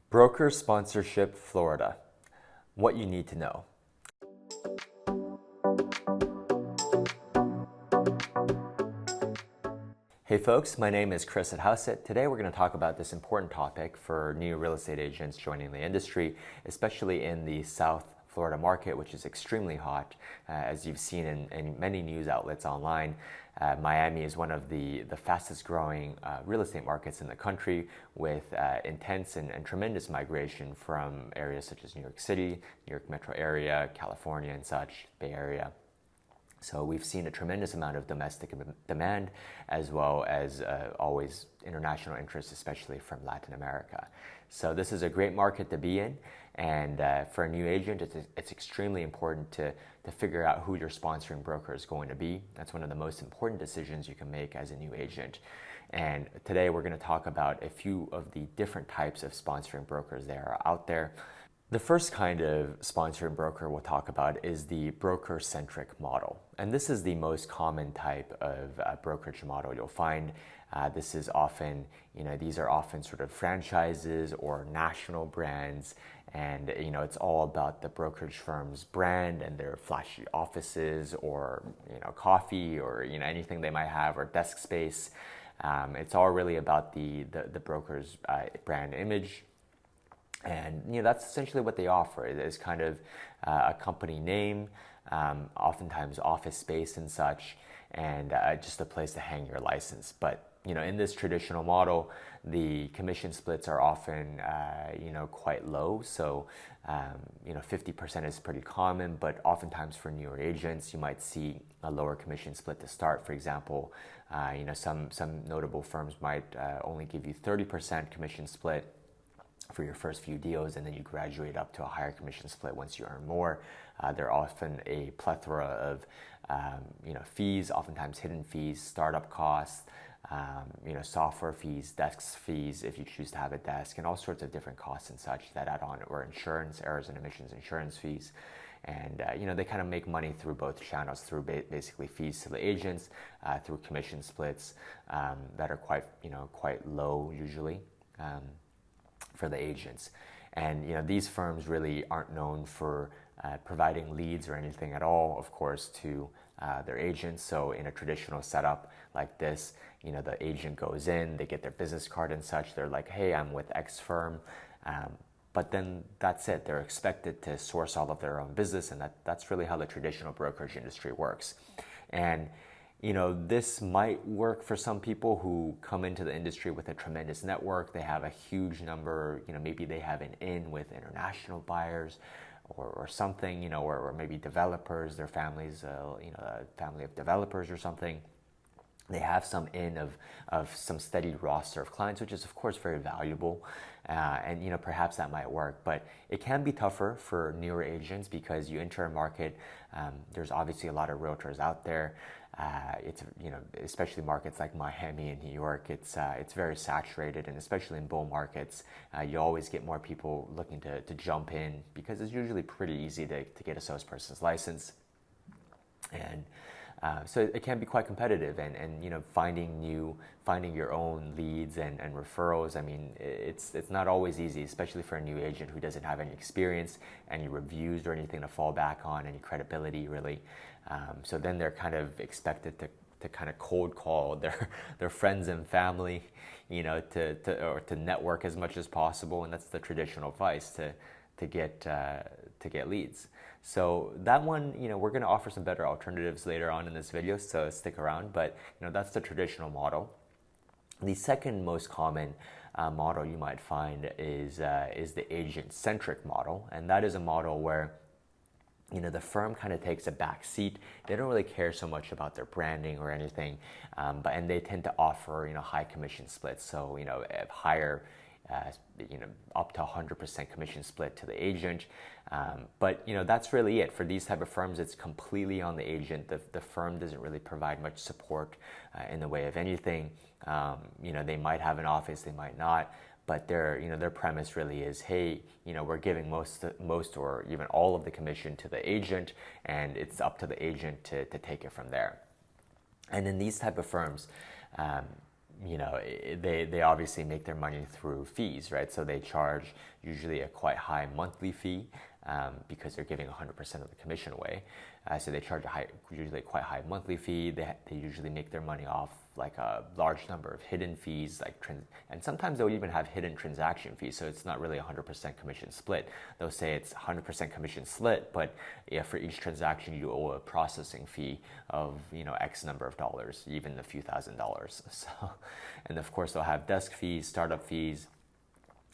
Broker Sponsorship Florida. What you need to know. Hey folks, my name is Chris at Hauseit. Today we're going to talk about this important topic for new real estate agents joining the industry, especially in the South Florida market, which is extremely hot. As you've seen in many news outlets online, Miami is one of the fastest growing real estate markets in the country, with intense and tremendous migration from areas such as New York City, New York metro area, California and such, Bay Area. So we've seen a tremendous amount of domestic demand, as well as always international interest, especially from Latin America. So this is a great market to be in, and for a new agent, it's extremely important to figure out who your sponsoring broker is going to be. That's one of the most important decisions you can make as a new agent. And today we're going to talk about a few of the different types of sponsoring brokers that are out there. The first kind of sponsoring broker we'll talk about is the broker-centric model. And this is the most common type of brokerage model you'll find. This is often, these are often sort of franchises or national brands. And, it's all about the brokerage firm's brand and their flashy offices or, coffee or, anything they might have, or desk space. It's all really about the broker's brand image. And that's essentially what they offer. It is kind of a company name, oftentimes office space and such, and just a place to hang your license. But in this traditional model, the commission splits are often quite low. So 50% is pretty common, but oftentimes for newer agents, you might see a lower commission split to start. For example, some notable firms might only give you 30% commission split for your first few deals, and then you graduate up to a higher commission split once you earn more. There are often a plethora of fees, oftentimes hidden fees, startup costs, software fees, desk fees if you choose to have a desk, and all sorts of different costs and such that add on, or insurance, errors and omissions insurance fees. And they kind of make money through both channels, through basically fees to the agents, through commission splits that are quite low usually. For the agents. And these firms really aren't known for providing leads or anything at all, of course, to their agents. So in a traditional setup like this, the agent goes in, they get their business card and such, they're like, hey, I'm with X firm, but then that's it. They're expected to source all of their own business, and that's really how the traditional brokerage industry works. And this might work for some people who come into the industry with a tremendous network. They have a huge number, maybe they have an in with international buyers or something, or maybe developers, their families, a family of developers or something. They have some in of some steady roster of clients, which is of course very valuable, and perhaps that might work. But it can be tougher for newer agents because you enter a market. There's obviously a lot of realtors out there. It's especially markets like Miami and New York. It's very saturated, and especially in bull markets, you always get more people looking to jump in because it's usually pretty easy to get a salesperson's license. And so it can be quite competitive, and finding your own leads and referrals. I mean, it's not always easy, especially for a new agent who doesn't have any experience, any reviews or anything to fall back on, any credibility really. So then they're kind of expected to kind of cold call their friends and family, to network as much as possible, and that's the traditional advice to get leads. So that one, we're going to offer some better alternatives later on in this video, so stick around. But that's the traditional model. The second most common model you might find is the agent-centric model, and that is a model where the firm kind of takes a back seat. They don't really care so much about their branding or anything, and they tend to offer high commission splits. So higher. Up to 100% commission split to the agent. But that's really it. For these type of firms, it's completely on the agent. The firm doesn't really provide much support in the way of anything. They might have an office, they might not, but their premise really is, hey, we're giving most or even all of the commission to the agent, and it's up to the agent to take it from there. And in these type of firms, they obviously make their money through fees, right? So they charge usually a quite high monthly fee because they're giving 100% of the commission away. So they charge usually quite high monthly fee. They usually make their money off like a large number of hidden fees, and sometimes they'll even have hidden transaction fees. So it's not really 100% commission split. They'll say it's 100% commission split, but for each transaction you owe a processing fee of X number of dollars, even a few $1,000s. So, and of course they'll have desk fees, startup fees,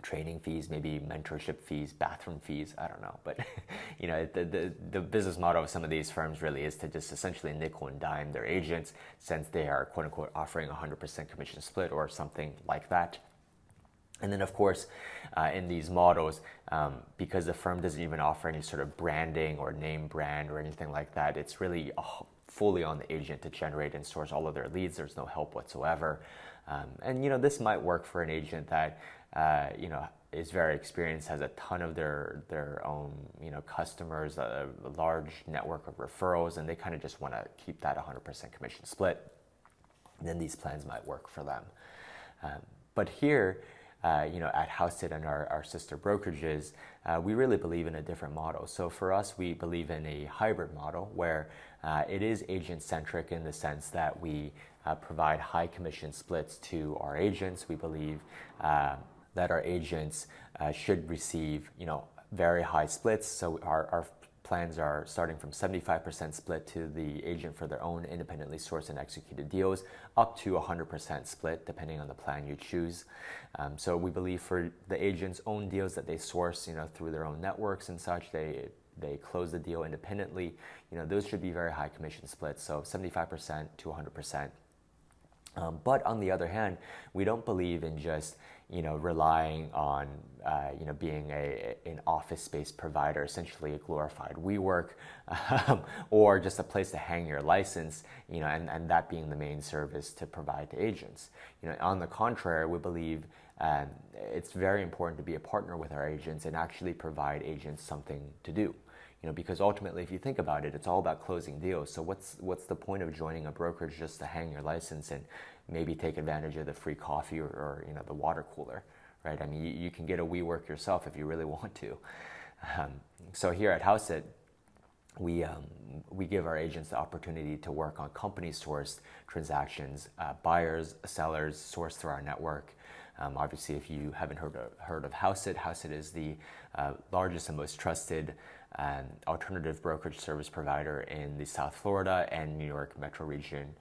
training fees, maybe mentorship fees, bathroom fees, I don't know. But the business model of some of these firms really is to just essentially nickel and dime their agents, since they are quote unquote offering 100% commission split or something like that. And then of course in these models, because the firm doesn't even offer any sort of branding or name brand or anything like that, it's really fully on the agent to generate and source all of their leads. There's no help whatsoever. And this might work for an agent that is very experienced, has a ton of their own customers, a large network of referrals, and they kind of just want to keep that 100% commission split. And then these plans might work for them. But here, at Hauseit and our sister brokerages, we really believe in a different model. So for us, we believe in a hybrid model where it is agent-centric in the sense that we provide high commission splits to our agents. We believe that our agents should receive, very high splits. So our plans are starting from 75% split to the agent for their own independently sourced and executed deals, up to 100% split, depending on the plan you choose. So we believe for the agent's own deals that they source, through their own networks and such, they close the deal independently. Those should be very high commission splits, so 75% to 100%. But on the other hand, we don't believe in just relying on being an office space provider, essentially a glorified WeWork, or just a place to hang your license, and that being the main service to provide to agents. On the contrary, we believe it's very important to be a partner with our agents and actually provide agents something to do. Because ultimately, if you think about it, it's all about closing deals. So what's the point of joining a brokerage just to hang your license and maybe take advantage of the free coffee or the water cooler, right? I mean, you can get a WeWork yourself if you really want to. So here at Hauseit, we give our agents the opportunity to work on company-sourced transactions, buyers, sellers sourced through our network. Obviously, if you haven't heard of Hauseit, Hauseit is the largest and most trusted alternative brokerage service provider in the South Florida and New York metro region,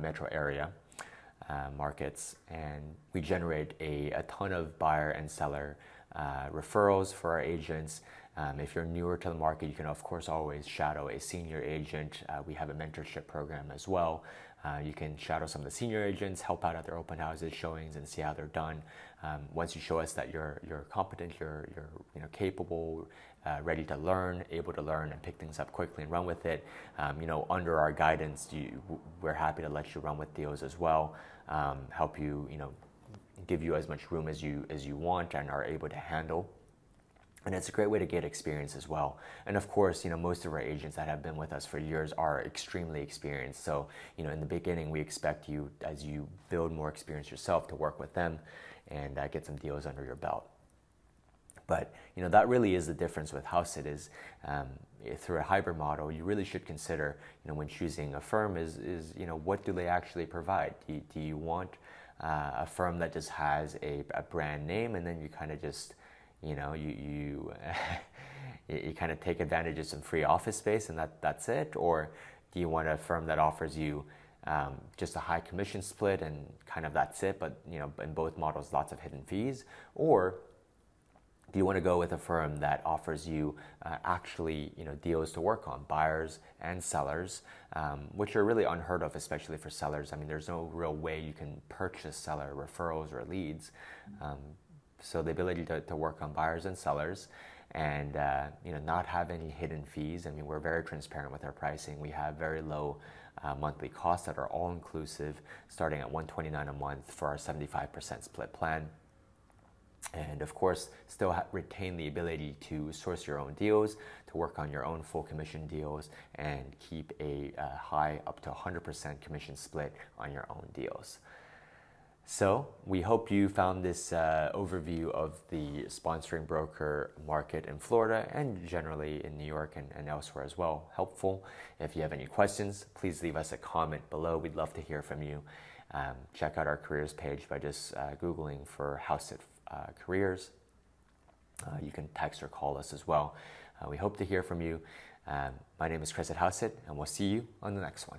metro area markets. And we generate a ton of buyer and seller referrals for our agents. If you're newer to the market, you can of course always shadow a senior agent. We have a mentorship program as well. You can shadow some of the senior agents, help out at their open houses, showings, and see how they're done. Once you show us that you're competent, you're capable, ready to learn, able to learn and pick things up quickly and run with it, under our guidance, we're happy to let you run with deals as well. Help you, give you as much room as you want and are able to handle. And it's a great way to get experience as well. And of course, most of our agents that have been with us for years are extremely experienced. So, in the beginning, we expect you, as you build more experience yourself, to work with them and get some deals under your belt. But, that really is the difference with Hauseit is through a hybrid model, you really should consider, when choosing a firm is what do they actually provide? Do you want a firm that just has a brand name and then you kind of just you kind of take advantage of some free office space and that's it? Or do you want a firm that offers you just a high commission split and kind of that's it, but in both models lots of hidden fees? Or do you want to go with a firm that offers you actually deals to work on, buyers and sellers, which are really unheard of, especially for sellers. I mean, there's no real way you can purchase seller referrals or leads. So the ability to work on buyers and sellers and not have any hidden fees. I mean, we're very transparent with our pricing. We have very low monthly costs that are all inclusive, starting at $129 a month for our 75% split plan. And of course, still retain the ability to source your own deals, to work on your own full commission deals, and keep a high up to 100% commission split on your own deals. So we hope you found this overview of the sponsoring broker market in Florida and generally in New York and elsewhere as well helpful. If you have any questions, please leave us a comment below. We'd love to hear from you. Check out our careers page by just Googling for Hauseit careers. You can text or call us as well. We hope to hear from you. My name is Chris at Hauseit, and we'll see you on the next one.